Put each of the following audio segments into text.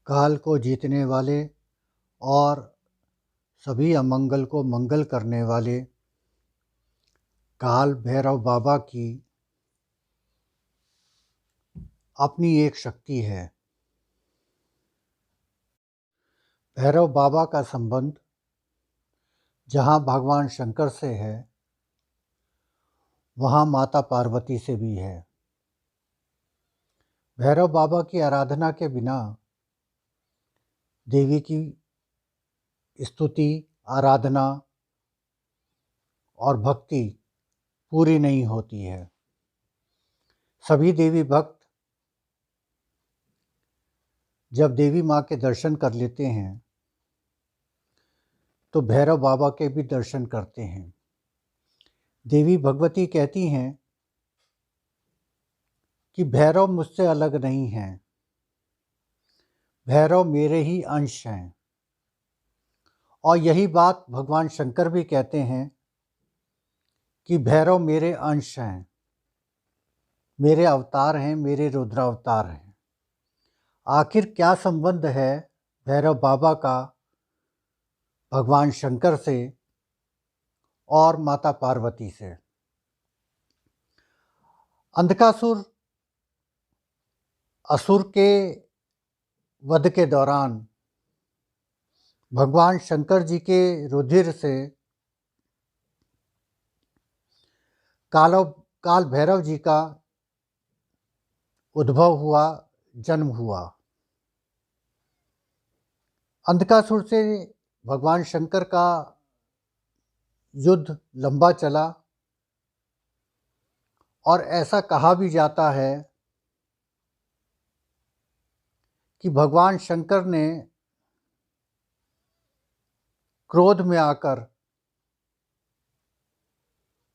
काल को जीतने वाले और सभी अमंगल को मंगल करने वाले काल भैरव बाबा की अपनी एक शक्ति है। भैरव बाबा का संबंध जहाँ भगवान शंकर से है, वहाँ माता पार्वती से भी है। भैरव बाबा की आराधना के बिना देवी की स्तुति, आराधना और भक्ति पूरी नहीं होती है। सभी देवी भक्त जब देवी माँ के दर्शन कर लेते हैं तो भैरव बाबा के भी दर्शन करते हैं। देवी भगवती कहती हैं कि भैरव मुझसे अलग नहीं हैं, भैरव मेरे ही अंश हैं। और यही बात भगवान शंकर भी कहते हैं कि भैरव मेरे अंश हैं, मेरे अवतार हैं, मेरे रुद्रावतार हैं। आखिर क्या संबंध है भैरव बाबा का भगवान शंकर से और माता पार्वती से? अंधकासुर असुर के वध के दौरान भगवान शंकर जी के रुधिर से काल भैरव जी का उद्भव हुआ, जन्म हुआ। अंधकासुर से भगवान शंकर का युद्ध लंबा चला और ऐसा कहा भी जाता है कि भगवान शंकर ने क्रोध में आकर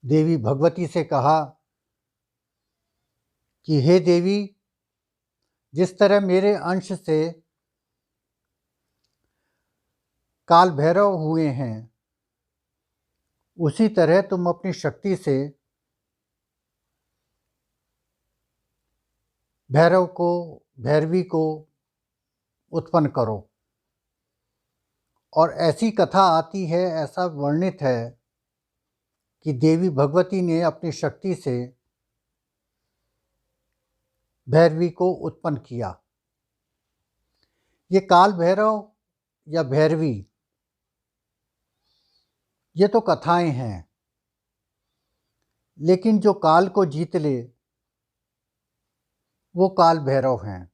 देवी भगवती से कहा कि हे देवी, जिस तरह मेरे अंश से काल भैरव हुए हैं, उसी तरह तुम अपनी शक्ति से भैरवी को उत्पन्न करो। और ऐसी कथा आती है, ऐसा वर्णित है कि देवी भगवती ने अपनी शक्ति से भैरवी को उत्पन्न किया। ये काल भैरव या भैरवी, ये तो कथाएं हैं, लेकिन जो काल को जीत ले वो काल भैरव हैं।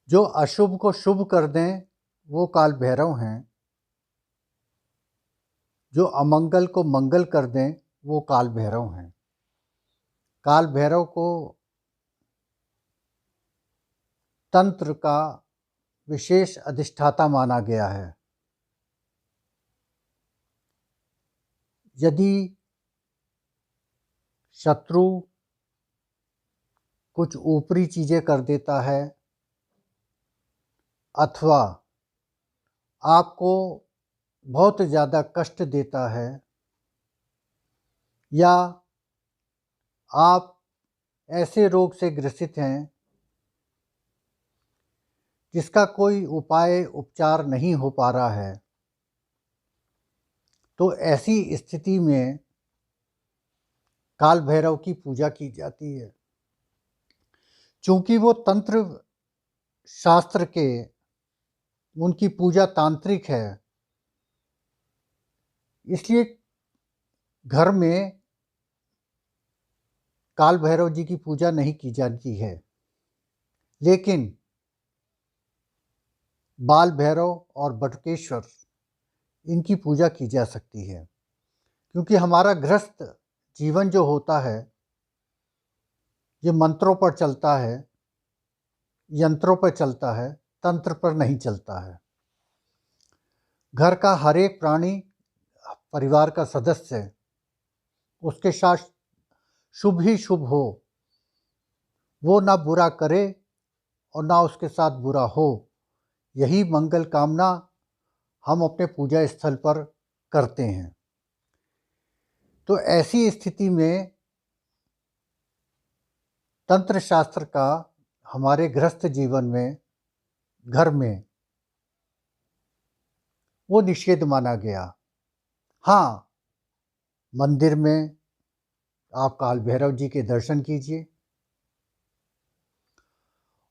जो अशुभ को शुभ कर दें वो काल भैरव हैं। जो अमंगल को मंगल कर दें वो काल भैरव हैं। काल भैरव को तंत्र का विशेष अधिष्ठाता माना गया है। यदि शत्रु कुछ ऊपरी चीज़ें कर देता है अथवा आपको बहुत ज़्यादा कष्ट देता है या आप ऐसे रोग से ग्रसित हैं जिसका कोई उपाय उपचार नहीं हो पा रहा है, तो ऐसी स्थिति में काल भैरव की पूजा की जाती है। चूँकि वो तंत्र शास्त्र के उनकी पूजा तांत्रिक है, इसलिए घर में काल भैरव जी की पूजा नहीं की जाती है। लेकिन बाल भैरव और बटुकेश्वर, इनकी पूजा की जा सकती है, क्योंकि हमारा गृहस्थ जीवन जो होता है ये मंत्रों पर चलता है, यंत्रों पर चलता है, तंत्र पर नहीं चलता है। घर का हर एक प्राणी, परिवार का सदस्य, उसके साथ शुभ ही शुभ हो, वो ना बुरा करे और ना उसके साथ बुरा हो, यही मंगल कामना हम अपने पूजा स्थल पर करते हैं। तो ऐसी स्थिति में तंत्र शास्त्र का हमारे गृहस्थ जीवन में, घर में, वो निषेध माना गया। हाँ, मंदिर में आप काल भैरव जी के दर्शन कीजिए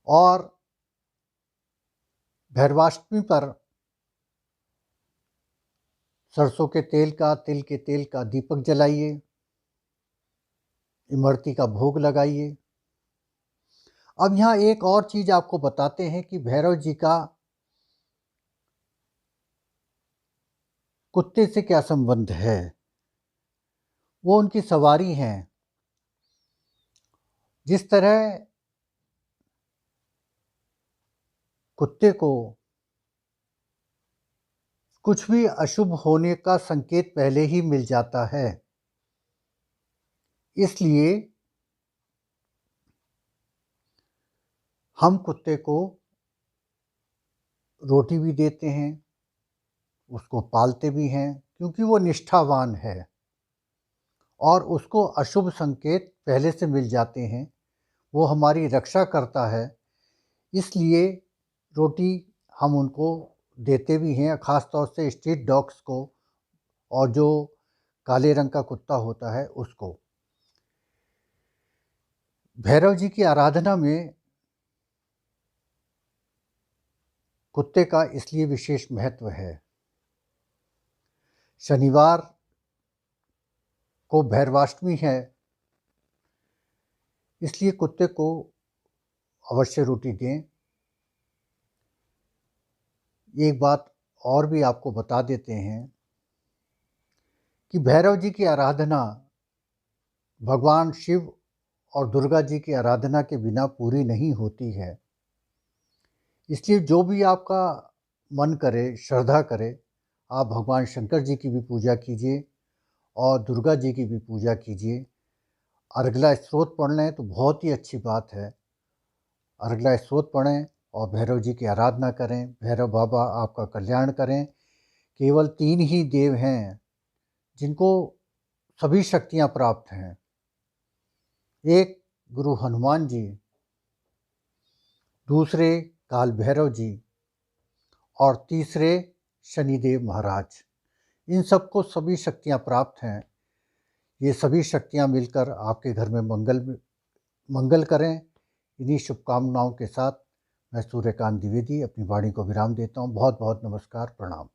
और भैरवाष्टमी पर सरसों के तेल का, तिल के तेल का दीपक जलाइए, इमरती का भोग लगाइए। अब यहाँ एक और चीज़ आपको बताते हैं कि भैरव जी का कुत्ते से क्या संबंध है। वो उनकी सवारी हैं। जिस तरह कुत्ते को कुछ भी अशुभ होने का संकेत पहले ही मिल जाता है, इसलिए हम कुत्ते को रोटी भी देते हैं, उसको पालते भी हैं, क्योंकि वो निष्ठावान है और उसको अशुभ संकेत पहले से मिल जाते हैं। वो हमारी रक्षा करता है, इसलिए रोटी हम उनको देते भी हैं, ख़ास तौर से स्ट्रीट डॉग्स को और जो काले रंग का कुत्ता होता है उसको। भैरव जी की आराधना में कुत्ते का इसलिए विशेष महत्व है। शनिवार को भैरवाष्टमी है, इसलिए कुत्ते को अवश्य रोटी दें। एक बात और भी आपको बता देते हैं कि भैरव जी की आराधना भगवान शिव और दुर्गा जी की आराधना के बिना पूरी नहीं होती है। इसलिए जो भी आपका मन करे, श्रद्धा करे, आप भगवान शंकर जी की भी पूजा कीजिए और दुर्गा जी की भी पूजा कीजिए। अर्गला स्तोत्र पढ़ लें तो बहुत ही अच्छी बात है। अर्गला स्तोत्र पढ़ें और भैरव जी की आराधना करें। भैरव बाबा आपका कल्याण करें। केवल 3 ही देव हैं जिनको सभी शक्तियाँ प्राप्त हैं। एक गुरु हनुमान जी, दूसरे काल भैरव जी और तीसरे शनिदेव महाराज। इन सबको सभी शक्तियाँ प्राप्त हैं। ये सभी शक्तियाँ मिलकर आपके घर में मंगल करें। इन्हीं शुभकामनाओं के साथ मैं सूर्यकांत द्विवेदी अपनी वाणी को विराम देता हूँ। बहुत बहुत नमस्कार, प्रणाम।